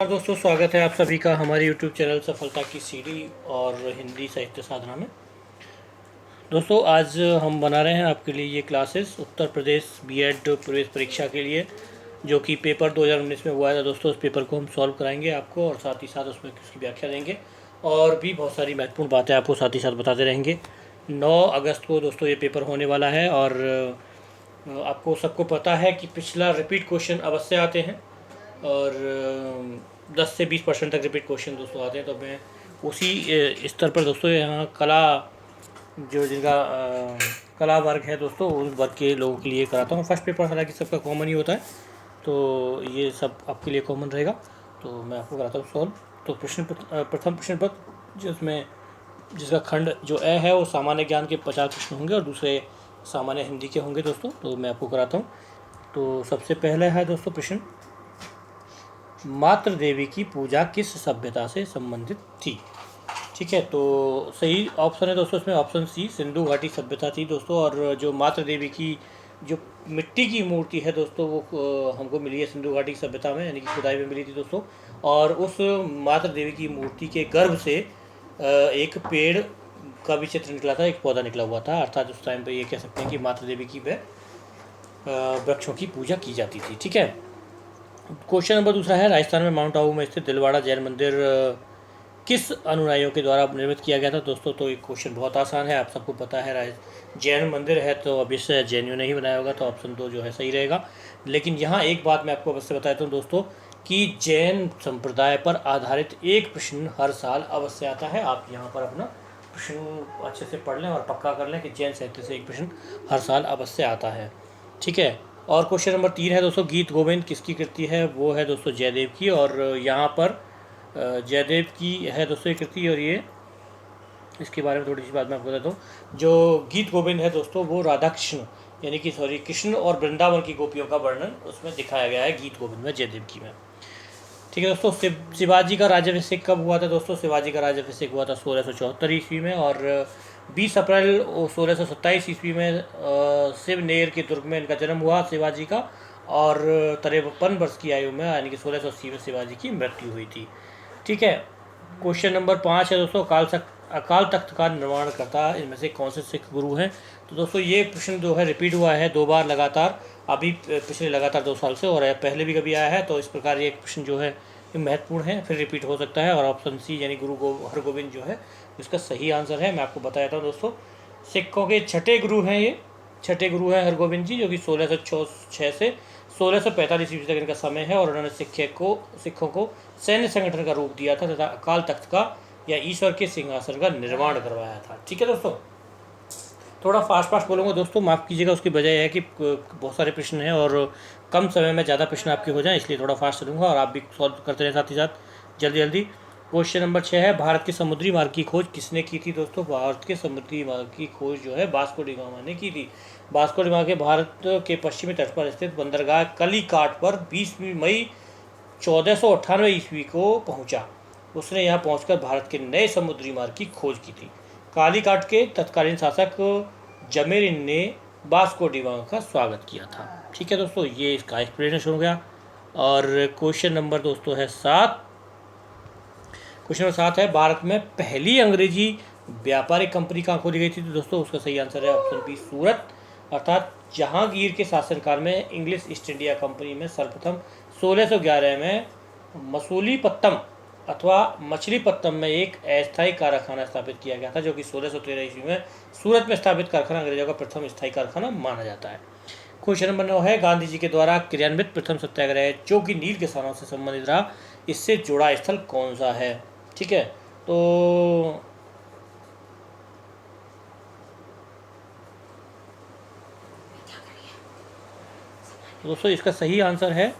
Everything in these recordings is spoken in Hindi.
नमस्कार दोस्तों, स्वागत है आप सभी का हमारे YouTube चैनल सफलता की सीढ़ी और हिंदी साहित्य साधना में। दोस्तों, आज हम बना रहे हैं आपके लिए ये क्लासेस उत्तर प्रदेश बीएड प्रवेश परीक्षा के लिए, जो कि पेपर 2019 में हुआ था। दोस्तों, उस पेपर को हम सॉल्व कराएंगे आपको और साथ ही साथ उसमें उसकी व्याख्या देंगे और भी बहुत सारी महत्वपूर्ण बातें आपको साथ ही साथ बताते रहेंगे। 9 अगस्त को दोस्तों ये पेपर होने वाला है और आपको सबको पता है कि पिछला रिपीट क्वेश्चन अवश्य आते हैं और 10 से 20% तक रिपीट क्वेश्चन दोस्तों आते हैं। तो मैं उसी स्तर पर दोस्तों यहाँ कला जो जिनका कला वर्ग है दोस्तों, उस वर्ग के लोगों के लिए कराता हूँ। फर्स्ट पेपर हालांकि सबका कॉमन ही होता है, तो ये सब आपके लिए कॉमन रहेगा। तो मैं आपको कराता हूँ सॉल्व। तो प्रथम प्रश्न पत्र जिसका खंड जो ए है वो सामान्य ज्ञान के 50 प्रश्न होंगे और दूसरे सामान्य हिंदी के होंगे दोस्तों। तो मैं आपको कराता हूँ। तो सबसे पहले है दोस्तों प्रश्न, मातृ देवी की पूजा किस सभ्यता से संबंधित थी? ठीक है, तो सही ऑप्शन है दोस्तों इसमें ऑप्शन सी, सिंधु घाटी सभ्यता थी दोस्तों। और जो मातृ देवी की जो मिट्टी की मूर्ति है दोस्तों, वो हमको मिली है सिंधु घाटी सभ्यता में, यानी कि खुदाई में मिली थी दोस्तों। और उस मातृ देवी की मूर्ति के गर्भ से एक पेड़ का भी चित्र निकला था, एक पौधा निकला हुआ था। अर्थात उस टाइम पे ये कह सकते हैं कि मातृ देवी की वृक्षों की पूजा की जाती थी। ठीक है, क्वेश्चन नंबर दूसरा है, राजस्थान में माउंट आबू में स्थित दिलवाड़ा जैन मंदिर किस अनुयायियों के द्वारा निर्मित किया गया था दोस्तों? तो ये क्वेश्चन बहुत आसान है, आप सबको पता है। जैन मंदिर है तो अवश्य जैनियों ने ही बनाया होगा, तो ऑप्शन 2 जो है सही रहेगा। लेकिन यहाँ एक बात मैं आपको अवश्य बता देता हूँ दोस्तों कि जैन संप्रदाय पर आधारित एक प्रश्न हर साल अवश्य आता है। आप यहाँ पर अपना प्रश्न अच्छे से पढ़ लें और पक्का कर लें कि जैन साहित्य से एक प्रश्न हर साल अवश्य आता है। ठीक है, और क्वेश्चन नंबर 3 है दोस्तों, गीत गोविंद किसकी कृति है? वो है दोस्तों जयदेव की। और यहाँ पर जयदेव की है दोस्तों ये कृति, और ये इसके बारे में थोड़ी सी बात मैं आपको बताता हूँ। जो गीत गोविंद है दोस्तों, वो राधा कृष्ण यानी कि कृष्ण और वृंदावन की गोपियों का वर्णन उसमें दिखाया गया है गीत गोविंद में, जयदेव की में। ठीक है दोस्तों, शिवाजी का राज्याभिषेक कब हुआ था दोस्तों? शिवाजी का राज्याभिषेक हुआ था 1674 ईस्वी में, और 20 अप्रैल 1627 ईस्वी में शिवनेर के दुर्ग में इनका जन्म हुआ शिवाजी का। और 53 वर्ष की आयु में यानी कि 1680 में शिवाजी की मृत्यु हुई थी। ठीक है, क्वेश्चन नंबर 5 है दोस्तों, अकाल तख्त का निर्माण करता इनमें से कौन से सिख गुरु हैं? तो दोस्तों ये प्रश्न जो है रिपीट हुआ है 2 बार लगातार, अभी पिछले लगातार 2 साल से, और पहले भी कभी आया है। तो इस प्रकार ये प्रश्न जो है ये महत्वपूर्ण है, फिर रिपीट हो सकता है। और ऑप्शन सी यानी हरगोविंद जो है इसका सही आंसर है। मैं आपको बता देता हूँ दोस्तों, सिखों के छठे गुरु हैं, ये छठे गुरु हैं हरगोविंद जी, जो कि 1606 से 1645 ईस्वी तक इनका समय है। और उन्होंने सिखों को सैन्य संगठन का रूप दिया था तथा अकाल तख्त का या ईश्वर के सिंहासन का निर्माण करवाया था। ठीक है दोस्तों, थोड़ा फास्ट बोलूँगा दोस्तों, माफ़ कीजिएगा। उसकी वजह है कि बहुत सारे प्रश्न हैं और कम समय में ज़्यादा प्रश्न आपके हो जाएं, इसलिए थोड़ा फास्ट चलूँगा और आप भी सॉल्व करते रहें साथ ही साथ जल्दी। क्वेश्चन नंबर 6 है, भारत के समुद्री मार्ग की खोज किसने की थी दोस्तों? भारत के समुद्री मार्ग की खोज जो है वास्को डी गामा ने की थी। वास्को डी गामा के भारत के पश्चिमी तट पर स्थित बंदरगाह कलीकाट पर 20 मई 1498 ईस्वी को पहुंचा। उसने यहाँ पहुंचकर भारत के नए समुद्री मार्ग की खोज की थी। कालीकाट के तत्कालीन शासक जमेरिन ने वास्को डी गामा का स्वागत किया था। ठीक है दोस्तों, ये इसका एक्सप्लेनेशन हो गया। और क्वेश्चन नंबर दोस्तों है 7। क्वेश्चन नंबर 7 है, भारत में पहली अंग्रेजी व्यापारिक कंपनी कहाँ खोली गई थी? तो दोस्तों उसका सही आंसर है ऑप्शन बी, सूरत। अर्थात जहांगीर के शासनकाल में इंग्लिश ईस्ट इंडिया कंपनी में सर्वप्रथम 1611 में मसूलीपट्टम अथवा मछलीपट्टम में एक अस्थायी कारखाना स्थापित किया गया था, जो कि 1613 ईस्वी में सूरत में स्थापित कारखाना अंग्रेजों का प्रथम स्थायी कारखाना माना जाता है। क्वेश्चन नंबर 9 है, गांधी जी के द्वारा क्रियान्वित प्रथम सत्याग्रह जो कि नील किसानों से संबंधित रहा, इससे जुड़ा स्थल कौन सा है? ठीक है, तो दोस्तों इसका सही आंसर है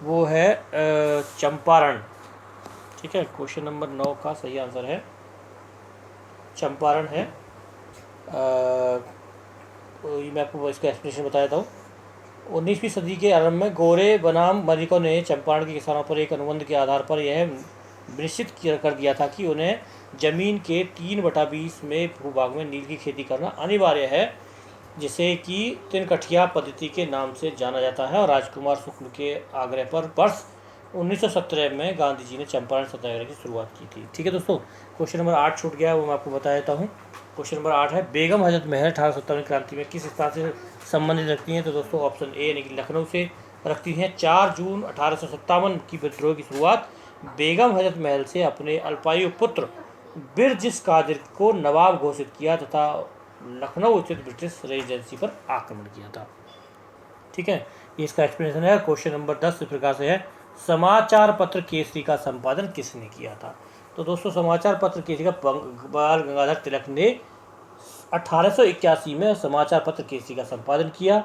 वो है चंपारण। ठीक है, क्वेश्चन नंबर 9 का सही आंसर है चंपारण है। मैं आपको इसका एक्सप्लेनेशन बता देता हूँ। 19वीं सदी के आरंभ में गोरे बनाम मलिकों ने चंपारण के किसानों पर एक अनुबंध के आधार पर यह निश्चित कर दिया था कि उन्हें जमीन के 3/20 में भूभाग में नील की खेती करना अनिवार्य है, जिसे कि तिनकठिया पद्धति के नाम से जाना जाता है। और राजकुमार शुक्ल के आग्रह पर वर्ष 1917 में गांधी जी ने चंपारण सत्याग्रह की शुरुआत की थी। ठीक है दोस्तों, क्वेश्चन नंबर 8 छूट गया, वो मैं आपको बता देता हूँ। क्वेश्चन नंबर 8 है, बेगम हजरत महल 1857 क्रांति में किस स्थान से संबंधित रखती हैं? तो दोस्तों ऑप्शन ए यानी कि लखनऊ से रखती हैं। 4 जून 1857 की विद्रोह की शुरुआत बेगम हजरत महल से अपने अल्पायु पुत्र बिरजिस कादिर को नवाब घोषित किया तथा लखनऊ स्थित ब्रिटिश रेजिडेंसी पर आक्रमण किया था। ठीक है, ये इसका एक्सप्लेनेशन है। क्वेश्चन नंबर 10 इस प्रकार से है, समाचार पत्र केसरी का संपादन किसने किया था? तो दोस्तों समाचार पत्र केसरी का बाल गंगाधर तिलक ने 1881 में समाचार पत्र केसरी का संपादन किया।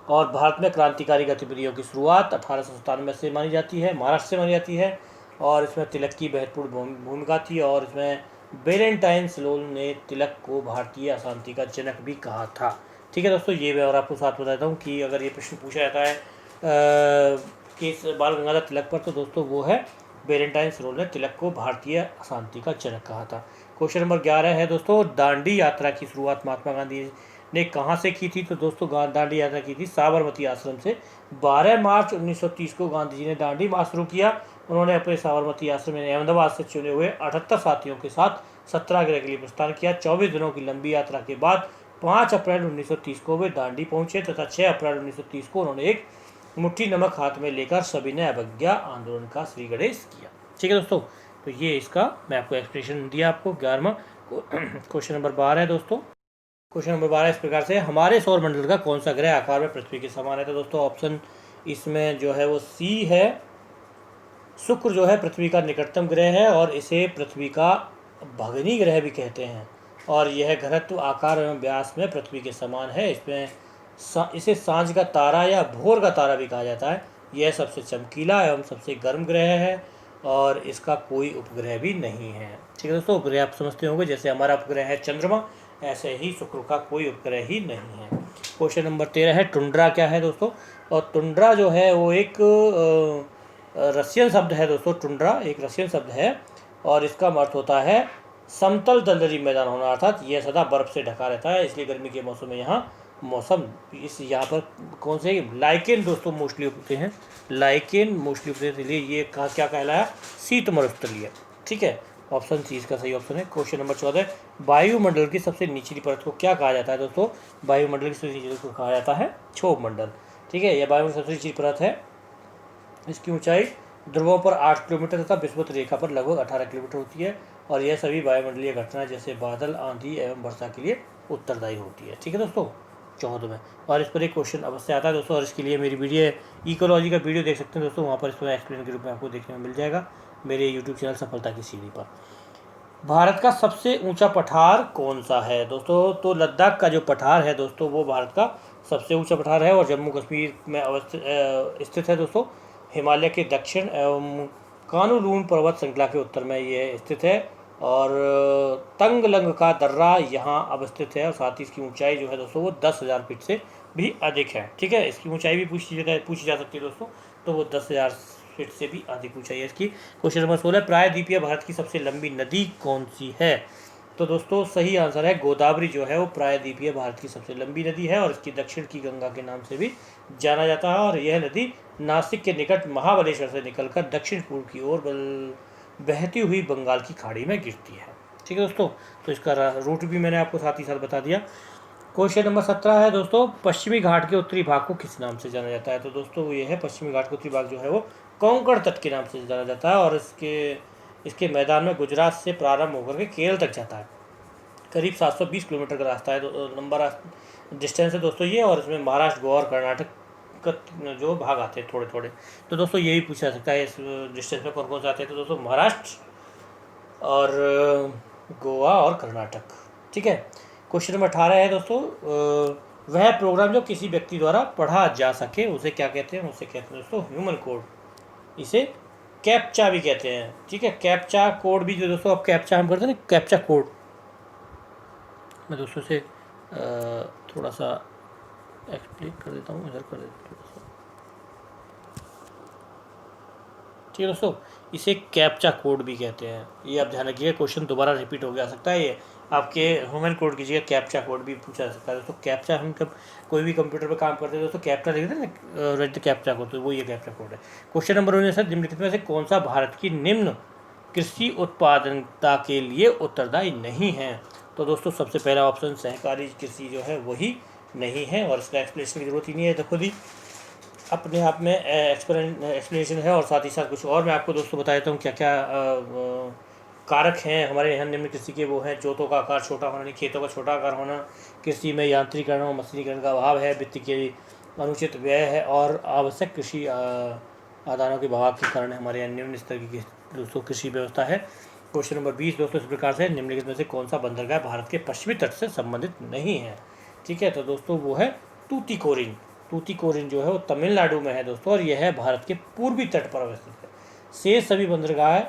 और भारत में क्रांतिकारी गतिविधियों की शुरुआत 1897 से मानी जाती है, महाराष्ट्र से मानी जाती है। और इसमें तिलक की महत्वपूर्ण भूमिका थी। और इसमें वेलेंटाइन स्लोन ने तिलक को भारतीय अशांति का जनक भी कहा था। ठीक है दोस्तों, ये मैं और आपको साथ बताता हूँ कि अगर ये प्रश्न पूछा जाता है केस बाल गंगाधर तिलक पर, तो दोस्तों वो है वेलेंटाइन स्लोन ने तिलक को भारतीय अशांति का जनक कहा था। क्वेश्चन नंबर 11 है दोस्तों, दांडी यात्रा की शुरुआत महात्मा गांधी ने कहाँ से की थी? तो दोस्तों दांडी यात्रा की थी साबरमती आश्रम से। 12 मार्च 1930 को गांधी जी ने दांडी मार्च शुरू किया। उन्होंने अपने साबरमती आश्रम में अहमदाबाद से चुने हुए 78 साथियों के साथ सत्याग्रह के लिए प्रस्थान किया। 24 दिनों की लंबी यात्रा के बाद 5 अप्रैल 1930 को वे दांडी पहुंचे तथा 6 अप्रैल 1930 को उन्होंने एक मुट्ठी नमक हाथ में लेकर सविनय अवज्ञा आंदोलन का श्री गणेश किया। ठीक है दोस्तों, तो ये इसका मैं आपको एक्सप्लेनेशन दिया आपको 11वां। क्वेश्चन नंबर 12 है दोस्तों। क्वेश्चन नंबर 12 इस प्रकार से, हमारे सौर मंडल का कौन सा ग्रह आकार में पृथ्वी के समान है? तो दोस्तों ऑप्शन इसमें जो है वो सी है। शुक्र जो है पृथ्वी का निकटतम ग्रह है और इसे पृथ्वी का भगिनी ग्रह भी कहते हैं। और यह घनत्व, आकार एवं व्यास में पृथ्वी के समान है। इसमें इसे सांझ का तारा या भोर का तारा भी कहा जाता है। यह सबसे चमकीला एवं सबसे गर्म ग्रह है और इसका कोई उपग्रह भी नहीं है। ठीक है दोस्तों, उपग्रह आप समझते होंगे, जैसे हमारा उपग्रह है चंद्रमा, ऐसे ही शुक्र का कोई उपग्रह ही नहीं है। क्वेश्चन नंबर 13 है, टुंड्रा क्या है दोस्तों? और टुंड्रा जो है वो एक रशियन शब्द है दोस्तों। टुंड्रा एक रशियन शब्द है और इसका अर्थ होता है समतल दलदली मैदान होना, अर्थात यह सदा बर्फ से ढका रहता है। इसलिए गर्मी के मौसम में यहाँ पर कौन से लाइकेन दोस्तों मोस्टली उगते हैं, लाइकेन मोस्टली उगते हैं, इसलिए ये क्या कहलाया? शीत मरुस्थलीय। ठीक है, ऑप्शन सी इसका सही ऑप्शन है। क्वेश्चन नंबर 14, वायुमंडल की सबसे निचली परत को क्या कहा जाता है दोस्तों? वायुमंडल की सबसे निचली परत को कहा जाता है क्षोभ मंडल। ठीक है, यह वायुमंडल सबसे निचली परत है। इसकी ऊंचाई ध्रुवों पर 8 किलोमीटर तथा विषुवत रेखा पर लगभग 18 किलोमीटर होती है। और यह सभी वायुमंडलीय घटनाएं जैसे बादल, आंधी एवं वर्षा के लिए उत्तरदायी होती है। ठीक है दोस्तों, 14 में। और इस पर एक क्वेश्चन अवश्य आता है दोस्तों, और इसके लिए मेरी वीडियो इकोलॉजी का वीडियो देख सकते हैं दोस्तों, वहाँ पर इसमें एक्सप्लेन के रूप में आपको देखने में मिल जाएगा मेरे यूट्यूब चैनल सफलता की सीढ़ी पर। भारत का सबसे ऊंचा पठार कौन सा है दोस्तों? तो लद्दाख का जो पठार है दोस्तों वो भारत का सबसे ऊंचा पठार है और जम्मू कश्मीर में स्थित है दोस्तों। हिमालय के दक्षिण एवं कानूलून पर्वत श्रृंखला के उत्तर में ये स्थित है। और तंगलंग का दर्रा यहाँ अवस्थित है और साथ ही इसकी ऊंचाई जो है दोस्तों वो 10,000 फीट से भी अधिक है। ठीक है, इसकी ऊंचाई भी पूछी जा सकती है दोस्तों, तो वो 10,000 फीट से भी अधिक ऊंचाई है इसकी। क्वेश्चन नंबर 16, प्रायद्वीपीय भारत की सबसे लंबी नदी कौन सी है? तो दोस्तों सही आंसर है गोदावरी, जो है वो प्रायद्वीपीय भारत की सबसे लंबी नदी है और इसकी दक्षिण की गंगा के नाम से भी जाना जाता है। और यह नदी नासिक के निकट महाबलेश्वर से निकलकर दक्षिण पूर्व की ओर बहती हुई बंगाल की खाड़ी में गिरती है। ठीक है दोस्तों, तो इसका रूट भी मैंने आपको साथ ही साथ बता दिया। क्वेश्चन नंबर 17 है दोस्तों, पश्चिमी घाट के उत्तरी भाग को किस नाम से जाना जाता है? तो दोस्तों ये है पश्चिमी घाट का उत्तरी भाग जो है वो कोंकण तट के नाम से जाना जाता है और इसके मैदान में गुजरात से प्रारंभ होकर के केरल तक जाता है। करीब 720 किलोमीटर का रास्ता है, लंबा डिस्टेंस है दोस्तों ये। और इसमें महाराष्ट्र, गोवा और कर्नाटक का जो भाग आते हैं थोड़े थोड़े। तो दोस्तों यही पूछा जा सकता है इस डिस्टेंस में कौन कौन से आते हैं? तो दोस्तों महाराष्ट्र और गोवा और कर्नाटक। ठीक है, क्वेश्चन नंबर 18 है दोस्तों, वह प्रोग्राम जो किसी व्यक्ति द्वारा पढ़ा जा सके उसे क्या कहते हैं? उसे कहते हैं दोस्तों ह्यूमन कोड, इसे कैप्चा भी कहते हैं। ठीक है, कैप्चा कोड भी जो दोस्तों अब कैप्चा हम करते हैं ना, कैप्चा कोड, मैं दोस्तों से थोड़ा सा एक्सप्लेन कर देता हूँ, इधर कर देता हूँ थोड़ा सा। ठीक है दोस्तों, इसे कैप्चा कोड भी कहते हैं। ये आप ध्यान रखिए, क्वेश्चन दोबारा रिपीट हो गया सकता है ये आपके ह्यूमन कोड की जगह कैप्चा कोड भी पूछा जा सकता है दोस्तों। कैप्चा हम जब कोई भी कंप्यूटर पर काम करते हैं दोस्तों, कैप्चा लिखते हैं ना, राइट द कैप्चा कोड, तो वो ये कैप्चा कोड है। क्वेश्चन नंबर 19 है, निम्नलिखित में से कौन सा भारत की निम्न कृषि उत्पादनता के लिए उत्तरदायी नहीं है? तो दोस्तों सबसे पहला ऑप्शन सहकारी कृषि जो है वही नहीं है, और इसका एक्सप्लेनेशन की जरूरत ही नहीं है, देखो दी अपने आप में एक्सप्लेनेशन है। और साथ ही साथ कुछ और मैं आपको दोस्तों बता देता हूँ क्या क्या कारक हैं हमारे यहाँ निम्न कृषि के। वो हैं जोतों का आकार छोटा होना, नहीं खेतों का छोटा आकार होना, कृषि में यांत्रिकरण और मशीनीकरण का अभाव है, वित्त के अनुचित व्यय है, और आवश्यक कृषि आदानों के अभाव के कारण हमारे यहाँ निम्न स्तर की दोस्तों कृषि व्यवस्था है। क्वेश्चन नंबर 20 दोस्तों इस प्रकार से, निम्नलिखित में से कौन सा बंदरगाह भारत के पश्चिमी तट से संबंधित नहीं है? ठीक है, तो दोस्तों वो है तूतीकोरिन। तूतीकोरिन जो है वो तमिलनाडु में है दोस्तों, और यह है भारत के पूर्वी तट पर अवस्थित है। शेष सभी बंदरगाह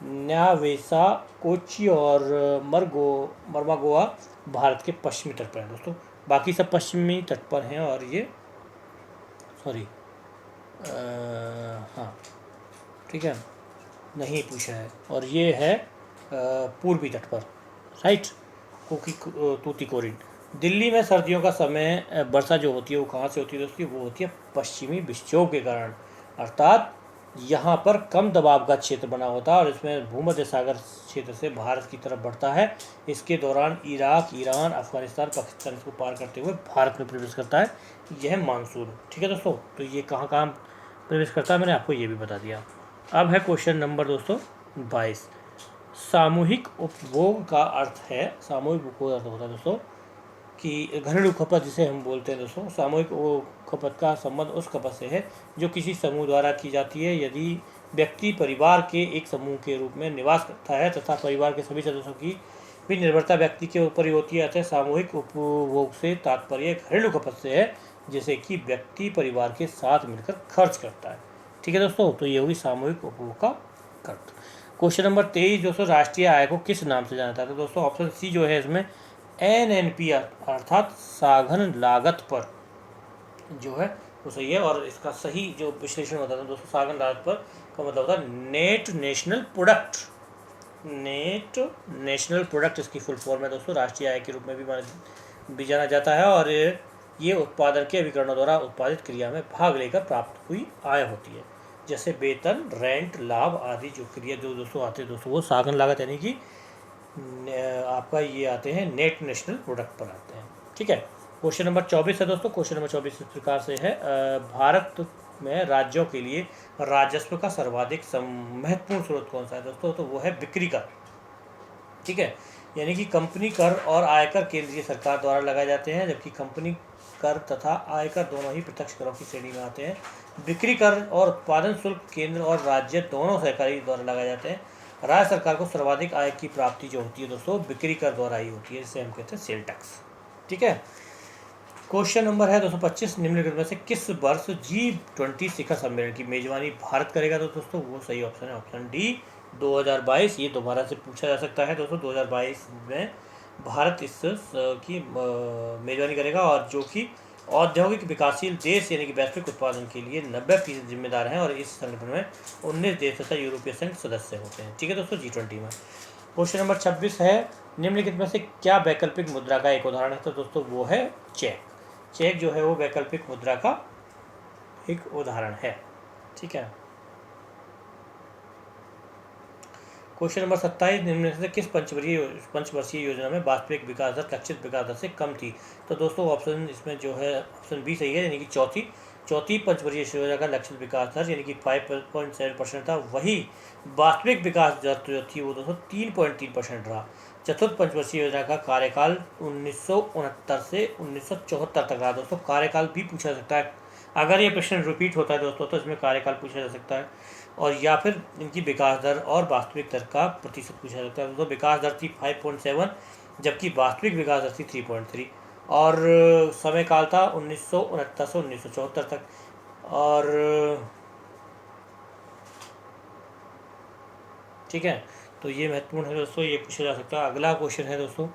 न्यावेसा, कोच्चि और मर्मागोआ भारत के पश्चिमी तट पर हैं दोस्तों। बाकी सब पश्चिमी तट पर हैं, और ये सॉरी हाँ ठीक है, नहीं पूछा है, और ये है पूर्वी तट पर, राइट, तूतीकोरिन। दिल्ली में सर्दियों का समय वर्षा जो होती है वो कहाँ से होती है दोस्तों? वो होती है पश्चिमी विक्षोभ के कारण, अर्थात यहाँ पर कम दबाव का क्षेत्र बना होता है, और इसमें भूमध्य सागर क्षेत्र से भारत की तरफ बढ़ता है। इसके दौरान इराक, ईरान, अफगानिस्तान, पाकिस्तान इसको पार करते हुए भारत में प्रवेश करता है। यह मानसून, ठीक है दोस्तों, तो ये कहाँ कहाँ प्रवेश करता है मैंने आपको ये भी बता दिया। अब है क्वेश्चन नंबर दोस्तों 22। सामूहिक उपभोग का अर्थ है, सामूहिक उपभोग का अर्थ होता है दोस्तों कि घरेलू खपत जिसे हम बोलते हैं दोस्तों। सामूहिक खपत का संबंध उस खपत से है जो किसी समूह द्वारा की जाती है। यदि व्यक्ति परिवार के एक समूह के रूप में निवास करता है तथा परिवार के सभी सदस्यों की भी निर्भरता व्यक्ति के ऊपर ही होती है, अतः सामूहिक उपभोग से तात्पर्य घरेलू खपत से है जिसे कि व्यक्ति परिवार के साथ मिलकर खर्च करता है। ठीक है दोस्तों, तो ये होगी सामूहिक उपभोग का अर्थ। क्वेश्चन नंबर 23 दोस्तों, राष्ट्रीय आय को किस नाम से जाना जाता है? तो दोस्तों ऑप्शन सी जो है इसमें NNP अर्थात साधन लागत पर जो है वो सही है, और इसका सही जो विश्लेषण होता है दोस्तों साधन लागत पर का मतलब होता है net national product. Net national product इसकी फुल फॉर्म है दोस्तों, राष्ट्रीय आय के रूप में भी जाना जाता है, और ये उत्पादन के विकरणों द्वारा उत्पादित क्रिया में भाग लेकर प्राप्त हुई आय होती है, जैसे वेतन, रेंट, लाभ आदि जो क्रिया जो दोस्तों आते हैं दोस्तों वो साधन लागत यानी कि आपका ये आते हैं नेट नेशनल प्रोडक्ट पर आते हैं। ठीक है, क्वेश्चन नंबर 24 है दोस्तों। क्वेश्चन नंबर 24 इस प्रकार से है, भारत में राज्यों के लिए राजस्व का सर्वाधिक महत्वपूर्ण स्रोत कौन सा है दोस्तों? तो वो है बिक्री कर। ठीक है, यानी कि कंपनी कर और आयकर केंद्रीय सरकार द्वारा लगाए जाते हैं, जबकि कंपनी कर तथा आयकर दोनों ही प्रत्यक्ष करों की श्रेणी में आते हैं। बिक्री कर और उत्पादन शुल्क केंद्र और राज्य दोनों सरकारी द्वारा लगाए जाते हैं। राज्य सरकार को सर्वाधिक आय की प्राप्ति जो होती है दोस्तों बिक्री कर द्वारा ही होती है, जिसे हम कहते हैं सेल टैक्स। ठीक है, क्वेश्चन नंबर है 225, निम्नलिखित में से किस वर्ष G20 शिखर सम्मेलन की मेजबानी भारत करेगा? तो दोस्तों वो सही ऑप्शन है ऑप्शन डी 2022। ये दोबारा से पूछा जा सकता है दोस्तों, 2022 में भारत इस की मेजबानी करेगा, और जो कि औद्योगिक विकासशील देश यानी कि वैश्विक उत्पादन के लिए 90% जिम्मेदार हैं, और इस संगठन में 19 देश तथा यूरोपीय संघ सदस्य होते हैं। ठीक है दोस्तों, G20 में। क्वेश्चन नंबर 26 है, निम्नलिखित में से क्या वैकल्पिक मुद्रा का एक उदाहरण है? तो दोस्तों वो है चेक। चेक जो है वो वैकल्पिक मुद्रा का एक उदाहरण है। ठीक है, क्वेश्चन नंबर 27, निम्नलिखित से किस पंचवर्षीय योजना में वास्तविक विकास दर लक्षित विकास दर से कम थी? तो दोस्तों ऑप्शन इसमें जो है ऑप्शन बी सही है, यानी कि चौथी पंचवर्षीय योजना का लक्षित विकास दर यानी कि 5.7% था, वही वास्तविक विकास दर जो थी वो दोस्तों 3.3% रहा। चतुर्थ पंचवर्षीय योजना का कार्यकाल 1969 से 1974 तक रहा दोस्तों। कार्यकाल भी पूछा जा सकता है, अगर ये प्रश्न रिपीट होता है दोस्तों तो इसमें कार्यकाल पूछा जा सकता है, और या फिर इनकी विकास दर और वास्तविक दर का प्रतिशत पूछा जाता है। दोस्तों विकास दर थी 5.7, जबकि वास्तविक विकास दर थी 3.3, और समय काल था 1969 से 1974 तक। और ठीक है, तो ये महत्वपूर्ण है दोस्तों, ये पूछा जा सकता है। अगला क्वेश्चन है दोस्तों,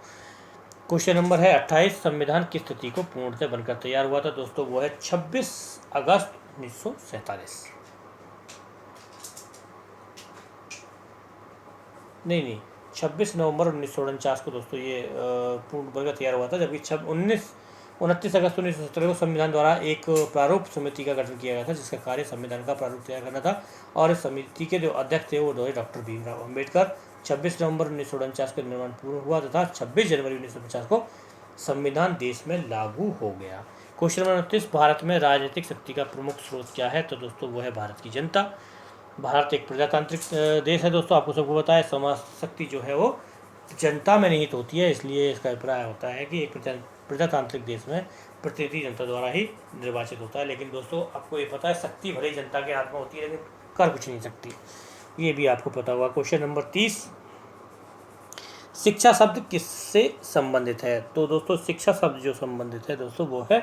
क्वेश्चन नंबर है 28, संविधान किस तिथि को पूर्णतः बनकर तैयार हुआ था? दोस्तों वो है 26 अगस्त 1947। नहीं, 26 नवंबर 1949 को दोस्तों ये पूर्ण वर्ग तैयार हुआ था, जबकि 29 अगस्त 1970 को संविधान द्वारा एक प्रारूप समिति का गठन किया गया था, जिसका कार्य संविधान का प्रारूप तैयार करना था। और इस समिति के जो अध्यक्ष थे वो डॉक्टर भीमराव अम्बेडकर। 26 नवंबर 1949 का निर्माण पूर्ण हुआ तथा 26 जनवरी 1950 को संविधान देश में लागू हो गया। क्वेश्चन नंबर 29, भारत में राजनीतिक शक्ति का प्रमुख स्रोत क्या है? तो दोस्तों वो है भारत की जनता। भारत एक प्रजातांत्रिक देश है दोस्तों, आपको सबको पता है। समाज शक्ति जो है वो जनता में निहित होती है, इसलिए इसका अभिप्राय होता है कि एक प्रजातांत्रिक देश में प्रतिनिधि जनता द्वारा ही निर्वाचित होता है। लेकिन दोस्तों आपको ये पता है, शक्ति भले ही जनता के हाथ में होती है लेकिन कर कुछ नहीं सकती, ये भी आपको पता होगा। क्वेश्चन नंबर 30, शिक्षा शब्द किससे संबंधित है? तो दोस्तों शिक्षा शब्द जो संबंधित है दोस्तों वो है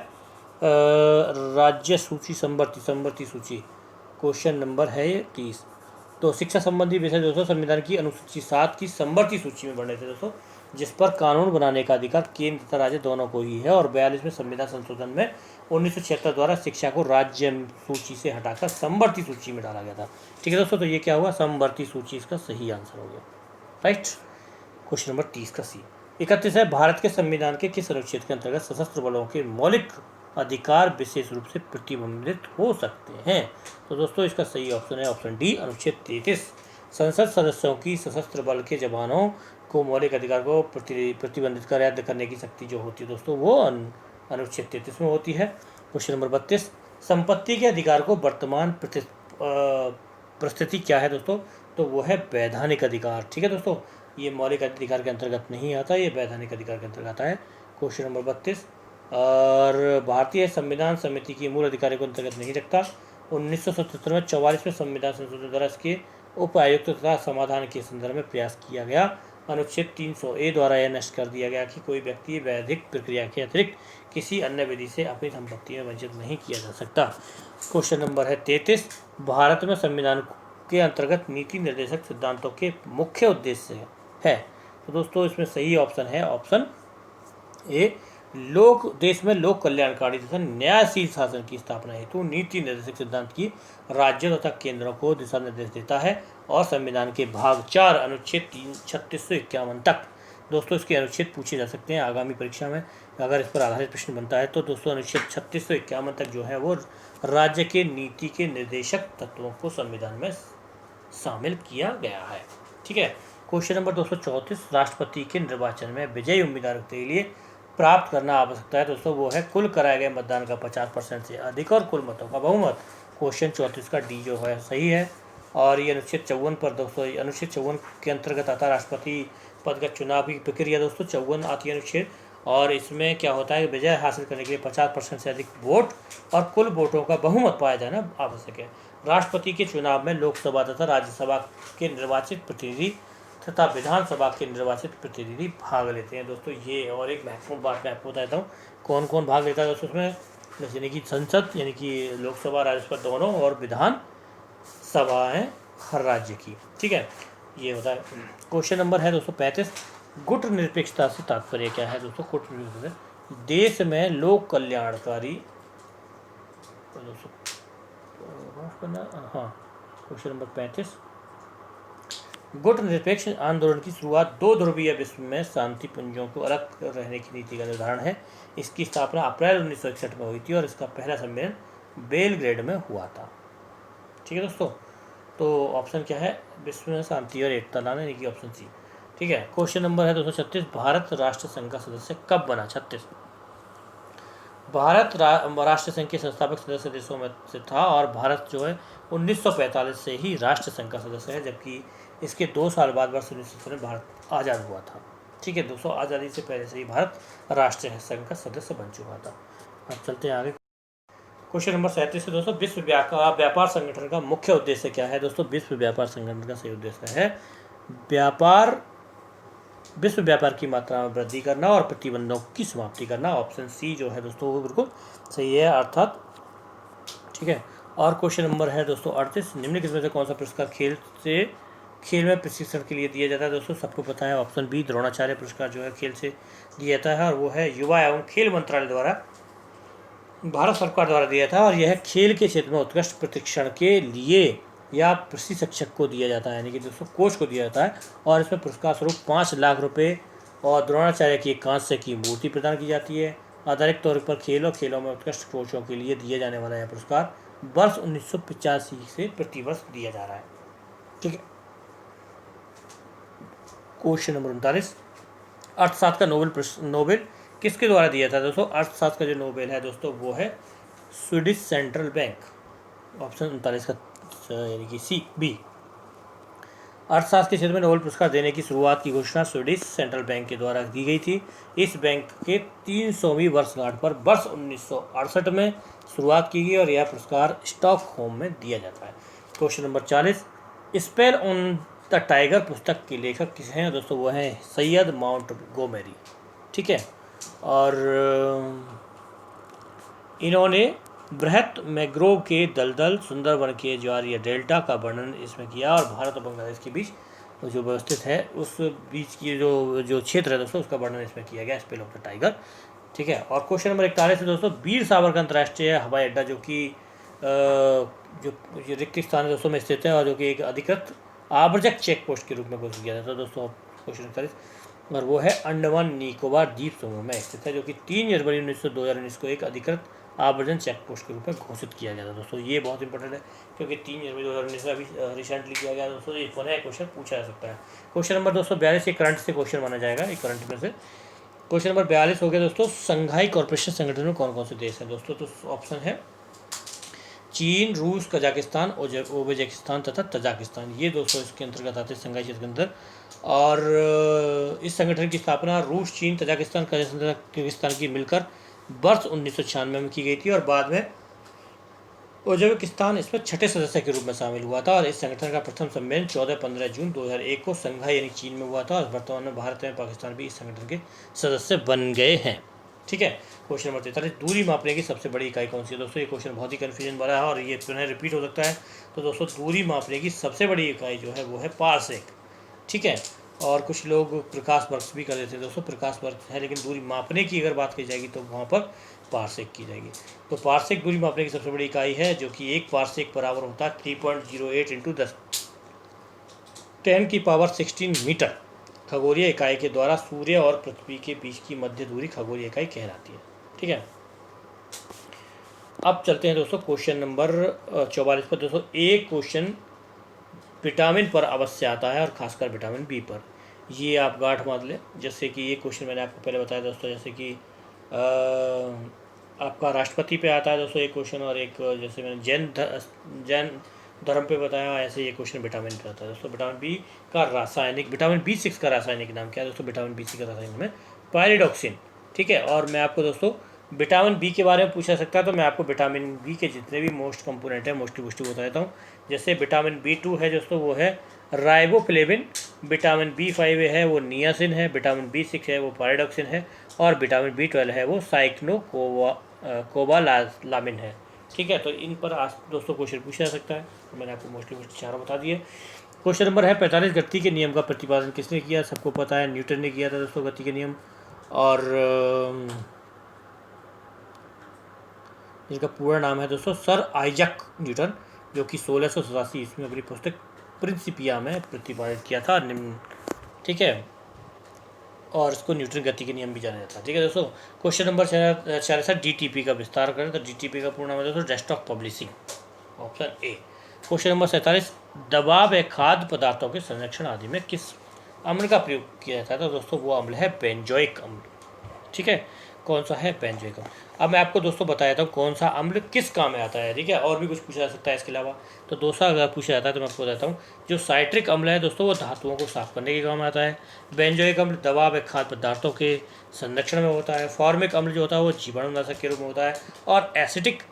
राज्य सूची संवर्ती सूची। क्वेश्चन नंबर है ये 30। तो शिक्षा संबंधी विषय दोस्तों संविधान की अनुसूची 7 की संवर्ती सूची में बढ़े थे दोस्तों, जिस पर कानून बनाने का अधिकार केंद्र तथा राज्य दोनों को ही है। और 42वें संविधान संशोधन में 1976 द्वारा शिक्षा को राज्य सूची से हटाकर संवर्ती सूची में डाला गया था। ठीक है दोस्तों, तो ये क्या हुआ? संवर्ती सूची इसका सही आंसर हो गया। राइट। क्वेश्चन नंबर 30 का सी। 31 है, भारत के संविधान के किस अनुच्छेद के अंतर्गत सशस्त्र बलों के मौलिक अधिकार विशेष रूप से प्रतिबंधित हो सकते हैं? तो दोस्तों इसका सही ऑप्शन है ऑप्शन डी, अनुच्छेद 33। संसद सदस्यों की सशस्त्र बल के जवानों को मौलिक अधिकार को प्रतिबंधित कर रद्द करने की शक्ति जो होती है दोस्तों वो अनुच्छेद 33 में होती है। क्वेश्चन नंबर 32, संपत्ति के अधिकार को वर्तमान परिस्थिति क्या है दोस्तों? तो वो है वैधानिक अधिकार। ठीक है दोस्तों, ये मौलिक अधिकार के अंतर्गत नहीं आता, ये वैधानिक अधिकार के अंतर्गत आता है। क्वेश्चन नंबर 32, और भारतीय संविधान समिति की मूल अधिकारों को अंतर्गत नहीं रखता। 1977 में 44वें संविधान संशोधन द्वारा इसके उपायुक्त तथा समाधान के संदर्भ में प्रयास किया गया। अनुच्छेद 300A द्वारा यह नष्ट कर दिया गया कि कोई व्यक्ति वैधिक प्रक्रिया के अतिरिक्त किसी अन्य विधि से अपनी संपत्ति में वंचित नहीं किया जा सकता। क्वेश्चन नंबर है 33, भारत में संविधान के अंतर्गत नीति निर्देशक सिद्धांतों के मुख्य उद्देश्य है? तो दोस्तों इसमें सही ऑप्शन है ऑप्शन ए, देश में लोक कल्याणकारी तथा न्यायशील शासन की स्थापना हेतु नीति निर्देशक सिद्धांत की राज्यों तथा केंद्रों को दिशा निर्देश देता है। और संविधान के भाग 4 अनुच्छेद 3651 तक दोस्तों इसके अनुच्छेद पूछे जा सकते हैं आगामी परीक्षा में, अगर इस पर आधारित प्रश्न बनता है तो दोस्तों अनुच्छेद 3651 तक जो है वो राज्य के नीति के निर्देशक तत्वों को संविधान में शामिल किया गया है। ठीक है। क्वेश्चन नंबर 234, राष्ट्रपति के निर्वाचन में विजयी उम्मीदवार के लिए प्राप्त करना आवश्यकता है दोस्तों वो है कुल कराए गए मतदान का 50% से अधिक और कुल मतों का बहुमत। क्वेश्चन 34 का डी जो है सही है। और ये अनुच्छेद 54 पर दोस्तों, अनुच्छेद 54 के अंतर्गत आता है राष्ट्रपति पद का चुनाव की प्रक्रिया दोस्तों, 54 आती है अनुच्छेद। और इसमें क्या होता है, विजय हासिल करने के लिए 50% से अधिक वोट और कुल वोटों का बहुमत पाया जाना आवश्यक है। राष्ट्रपति के चुनाव में लोकसभा तथा राज्यसभा के निर्वाचित प्रतिनिधि तथा विधानसभा के निर्वाचित प्रतिनिधि भाग लेते हैं दोस्तों। ये और एक महत्वपूर्ण बात मैं आपको बताता हूँ, कौन कौन भाग लेता है दोस्तों इसमें, यानी कि संसद यानी कि लोकसभा राज्यसभा दोनों और विधान सभा है हर राज्य की। ठीक है, ये होता है। क्वेश्चन नंबर है दोस्तों 35, गुट निरपेक्षता से तात्पर्य क्या है दोस्तों? गुट निरपेक्षता देश में लोक कल्याणकारी दोस्तों, हाँ क्वेश्चन नंबर 35, गुट निरपेक्ष आंदोलन की शुरुआत 2 ध्रुवीय विश्व में शांति पुंजों को अलग रहने की नीति का निर्धारण है। इसकी स्थापना अप्रैल 1961 में हुई थी और इसका पहला सम्मेलन बेलग्रेड में हुआ था। ठीक है दोस्तों, तो ऑप्शन क्या है, विश्व में शांति और एकता लाना, यानी कि ऑप्शन सी। ठीक है। क्वेश्चन नंबर है 236, भारत राष्ट्र संघ का सदस्य कब बना? 36, भारत राष्ट्र संघ के संस्थापक सदस्य देशों में से था और भारत जो है 1945 से ही राष्ट्र संघ का सदस्य है, जबकि इसके 2 साल बाद वर्ष 1970 में भारत आज़ाद हुआ था। ठीक है दोस्तों, आज़ादी से पहले से ही भारत राष्ट्र संघ का सदस्य बन चुका था। अब चलते हैं आगे। क्वेश्चन नंबर 37 है दोस्तों, विश्व व्यापार संगठन का मुख्य उद्देश्य क्या है दोस्तों? विश्व व्यापार संगठन का सही उद्देश्य है विश्व व्यापार की मात्रा में वृद्धि करना और प्रतिबंधों की समाप्ति करना। ऑप्शन सी जो है दोस्तों वो बिल्कुल सही है, अर्थात। ठीक है। और क्वेश्चन नंबर है दोस्तों 38, निम्नलिखित में से कौन सा पुरस्कार खेल में प्रशिक्षण के लिए दिया जाता है दोस्तों? सबको पता है ऑप्शन बी, द्रोणाचार्य पुरस्कार जो है खेल से दिया जाता है और वो है युवा एवं खेल मंत्रालय द्वारा भारत सरकार द्वारा दिया था। और यह खेल के क्षेत्र में उत्कृष्ट प्रशिक्षण के लिए या प्रशिक्षक को दिया जाता है, यानी कि दोस्तों कोच को दिया जाता है। और इसमें पुरस्कार स्वरूप 5 लाख रुपए और द्रोणाचार्य की कांस्य की मूर्ति प्रदान की जाती है। आधारिक तौर पर खेलों में उत्कृष्ट कोचों के लिए दिए जाने वाला यह पुरस्कार वर्ष 1985 से प्रतिवर्ष दिया जा रहा है। ठीक है। क्वेश्चन नंबर 39, अर्थशास्त्र का नोबेल किसके द्वारा दिया था दोस्तों? अर्थशास्त्र का जो नोबेल है दोस्तों वो है स्वीडिश सेंट्रल बैंक। ऑप्शन 39 का यानी कि सी बी। अर्थशास्त्र के क्षेत्र में नोबेल पुरस्कार देने की शुरुआत की घोषणा स्वीडिश सेंट्रल बैंक के द्वारा की गई थी। इस बैंक के 300वीं वर्षगांठ पर वर्ष 1968 में शुरुआत की गई और यह पुरस्कार स्टॉकहोम में दिया जाता है। Question number 40, spell on the tiger पुस्तक के लेखक किस हैं दोस्तों? वो हैं सैयद माउंटगोमेरी। ठीक है। और इन्होंने बृहत मैंग्रोव के दलदल, सुंदरवन के ज्वार या डेल्टा का वर्णन इसमें किया और भारत और बांग्लादेश के बीच जो व्यवस्थित है उस बीच की जो क्षेत्र है दोस्तों उसका वर्णन इसमें किया गया, स्पेल ऑफ द टाइगर। ठीक है। और क्वेश्चन नंबर 41 है दोस्तों, वीर सावरकर अंतर्राष्ट्रीय हवाई अड्डा जो कि जो रिक्त स्थान दोस्तों में स्थित है और जो कि एक अधिकृत आवर्जक चेक पोस्ट के रूप में घोषित किया जाता है दोस्तों। क्वेश्चन 41, और वो है अंडमान निकोबार द्वीप समूह में स्थित है, जो कि 3 जनवरी 2019 को एक अधिकृत आवर्जन चेक पोस्ट के रूप में घोषित किया गया था दोस्तों। ये बहुत इंपॉर्टेंट है क्योंकि 3 जनवरी 2019 में अभी रिसेंटली किया गया दोस्तों। ये पुनः क्वेश्चन पूछा जा सकता है। क्वेश्चन नंबर 242 ये करंट से क्वेश्चन माना जाएगा, ये करंट में से। क्वेश्चन नंबर 42 हो गया दोस्तों, संघाई कॉर्पोरेशन संगठन में कौन कौन से देश हैं दोस्तों? तो ऑप्शन है चीन, रूस, कजाकिस्तान, उज्बेकिस्तान तथा तजाकिस्तान। ये दोस्तों इसके अंतर्गत आते हैं संघाई क्षेत्र के अंदर। और इस संगठन की स्थापना रूस, चीन, तजाकिस्तान, कजाकिस्तान की मिलकर वर्ष 1996 में की गई थी और बाद में उज्बेकिस्तान इसमें 6ठे सदस्य के रूप में शामिल हुआ था। और इस संगठन का प्रथम सम्मेलन 14-15 जून 2001 को संघाई यानी चीन में हुआ था और वर्तमान में भारत में पाकिस्तान भी इस संगठन के सदस्य बन गए हैं। ठीक है। क्वेश्चन नंबर 43, दूरी मापने की सबसे बड़ी इकाई कौन सी है दोस्तों? ये क्वेश्चन बहुत ही कन्फ्यूजन वाला है और ये पुनः रिपीट हो सकता है। तो दोस्तों दूरी मापने की सबसे बड़ी इकाई जो है वो है पारसेक। ठीक है। और कुछ लोग प्रकाश वर्ष भी कर देते हैं दोस्तों, प्रकाश वर्ष है, लेकिन दूरी मापने की अगर बात की जाएगी तो वहाँ पर पारसेक की जाएगी। तो पारसेक दूरी मापने की सबसे बड़ी इकाई है, जो कि एक पारसेक बराबर होता है 3.08 × 10⁻16 मीटर। खगोलीय इकाई के द्वारा सूर्य और पृथ्वी के बीच की मध्य दूरी खगोलीय इकाई कहलाती है। ठीक है। अब चलते हैं दोस्तों क्वेश्चन नंबर 44 पर। दोस्तों एक क्वेश्चन विटामिन पर अवश्य आता है और खासकर विटामिन बी पर। ये आप गांठ बांध लें। जैसे कि ये क्वेश्चन मैंने आपको पहले बताया दोस्तों, जैसे कि आपका राष्ट्रपति पे आता है दोस्तों एक क्वेश्चन, और एक जैसे मैंने जैन धर्म पे बताया, ऐसे ये क्वेश्चन विटामिन पे आता है दोस्तों। विटामिन बी का रासायनिक, विटामिन B6 का रासायनिक नाम क्या है दोस्तों? विटामिन B6 का रासायनिक नाम है पायरिडॉक्सिन। ठीक है। और मैं आपको दोस्तों विटामिन बी के बारे में पूछा सकता है तो मैं आपको विटामिन बी के जितने भी मोस्ट कंपोनेंट है मोस्टली बता देता हूँ। जैसे विटामिन B2 है दोस्तों वो है राइबोफ्लेविन, विटामिन B5 है वो नियासिन है, विटामिन B6 है वो पायरिडॉक्सिन है, और विटामिन B12 है वो साइक्लोकोबालामिन है। ठीक है। तो इन पर आज दोस्तों क्वेश्चन पूछा जा सकता है, तो मैंने आपको मोस्टली चारों बता दिए। क्वेश्चन नंबर है 45, गति के नियम का प्रतिपादन किसने किया? सबको पता है न्यूटन ने किया था दोस्तों गति के नियम। और जिसका पूरा नाम है दोस्तों सर आइजैक न्यूटन, जो कि 1687 ईस्वी में अपनी पुस्तक प्रिंसिपिया में प्रतिपादित किया था। ठीक है। और इसको न्यूटन गति के नियम भी जाना जाता है। ठीक है दोस्तों। क्वेश्चन नंबर 46, DTP का विस्तार करें तो DTP का पूर्ण नाम है दोस्तों desktop publishing, option A. Question number 47, दबाव व खाद्य पदार्थों के संरक्षण आदि में किस अम्ल का प्रयोग किया जाता है? तो दोस्तों वो अम्ल है बेंजोइक अम्ल। ठीक है। कौन सा है? बेंजोइक अम्ल। अब मैं आपको दोस्तों बता देता हूँ कौन सा अम्ल किस काम में आता है। ठीक है। और भी कुछ पूछा जा सकता है इसके अलावा। तो दोस्तों अगर पूछा जाता है तो मैं आपको बताता हूँ, जो साइट्रिक अम्ल है दोस्तों वो धातुओं को साफ करने के काम में आता है। बेंजोइक अम्ल दवा व खाद्य पदार्थों के संरक्षण में होता है। फॉर्मिक अम्ल जो होता है वो जीवाणुनाशक के रूप में होता है। और एसिटिक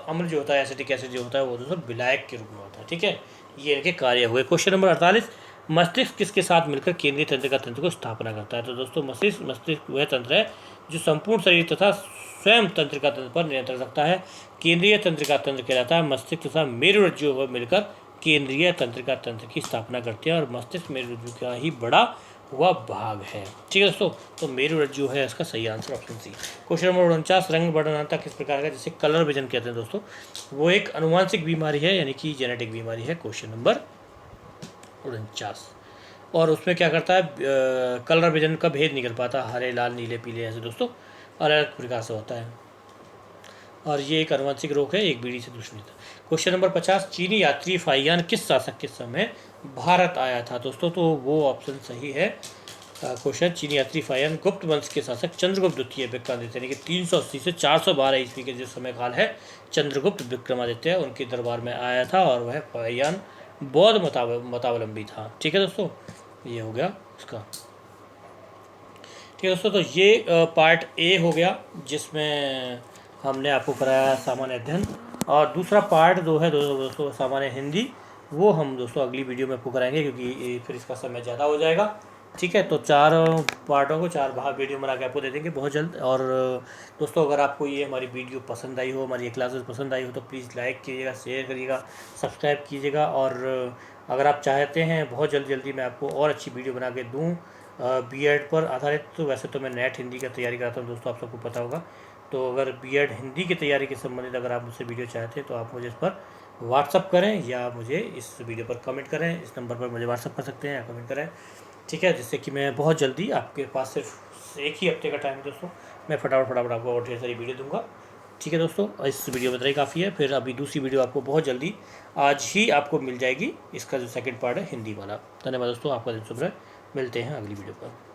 अम्ल जो होता है, एसिटिक एसिड जो होता है वो दोस्तों विलायक के रूप में होता है। ठीक है। ये इनके कार्य हुए। क्वेश्चन नंबर 48, मस्तिष्क किसके साथ मिलकर केंद्रीय तंत्रिका तंत्र को स्थापना करता है? तो दोस्तों मस्तिष्क वह तंत्र है जो संपूर्ण शरीर तथा स्वयं तंत्रिका तंत्र पर नियंत्रण रखता है। केंद्रीय तंत्रिका तंत्र कहलाता है। मस्तिष्क तथा मेरुरज्जु मिलकर केंद्रीय तंत्रिका तंत्र की स्थापना करते हैं और मस्तिष्क मेरुरज्जु का ही बड़ा वह भाग है। ठीक है दोस्तों, तो मेरुरज्जु जो है इसका सही answer option C. Question number 49, रंग वर्णनाता किस प्रकार का, जिसे कलर विजन कहते हैं दोस्तों, वो एक अनुवांशिक बीमारी है, यानी कि जेनेटिक बीमारी है। क्वेश्चन नंबर 49, और उसमें क्या करता है, कलर विजन का भेद नहीं कर पाता, हरे लाल नीले पीले ऐसे दोस्तों अलग अलग प्रकार से होता है, और ये एक अनुवांशिक रोग है, एक बीड़ी से दूसरी तक। क्वेश्चन नंबर 50, चीनी यात्री फाइयान किस शासक के समय भारत आया था दोस्तों, तो वो ऑप्शन सही है। क्वेश्चन, चीनी यात्री फाइयान गुप्त वंश के शासक चंद्रगुप्त द्वितीय विक्रमादित्य, यानी कि 380 से 412 ईस्वी के जो समय काल है, चंद्रगुप्त विक्रमादित्य उनके दरबार में आया था, और वह फाइयान बौद्ध मतावलंबी था। ठीक है दोस्तों, ये हो गया उसका। ठीक है दोस्तों, तो ये पार्ट ए हो गया, जिसमें हमने आपको कराया सामान्य अध्ययन, और दूसरा पार्ट जो है दोस्तों सामान्य हिंदी, वो हम दोस्तों अगली वीडियो में आपको कराएंगे, क्योंकि फिर इसका समय ज़्यादा हो जाएगा। ठीक है, तो 4 पार्टों को 4 भाग वीडियो बना के आपको दे देंगे बहुत जल्द। और दोस्तों, अगर आपको ये हमारी वीडियो पसंद आई हो, हमारी ये क्लासेस पसंद आई हो, तो प्लीज़ लाइक कीजिएगा, शेयर करिएगा, सब्सक्राइब कीजिएगा। और अगर आप चाहते हैं बहुत जल्दी मैं आपको और अच्छी वीडियो बना के दूँ बीएड पर आधारित, तो वैसे तो मैं नेट हिंदी का तैयारी कराता हूँ दोस्तों, आप सबको पता होगा। तो अगर बीएड हिंदी की तैयारी के संबंधित अगर आप मुझसे वीडियो चाहते हैं, तो आप मुझे इस पर व्हाट्सअप करें, या मुझे इस वीडियो पर कमेंट करें। इस नंबर पर मुझे व्हाट्सअप कर सकते हैं या कमेंट करें। ठीक है, जिससे कि मैं बहुत जल्दी, आपके पास सिर्फ एक ही हफ्ते का टाइम है दोस्तों, मैं फटाफट आपको और ढेर सारी वीडियो दूंगा। ठीक है दोस्तों, इस वीडियो में इतना ही काफ़ी है। फिर अभी दूसरी वीडियो आपको बहुत जल्दी आज ही आपको मिल जाएगी, इसका जो सेकंड पार्ट है हिंदी वाला। धन्यवाद दोस्तों, आपका दिन शुभ रहे। मिलते हैं अगली वीडियो पर।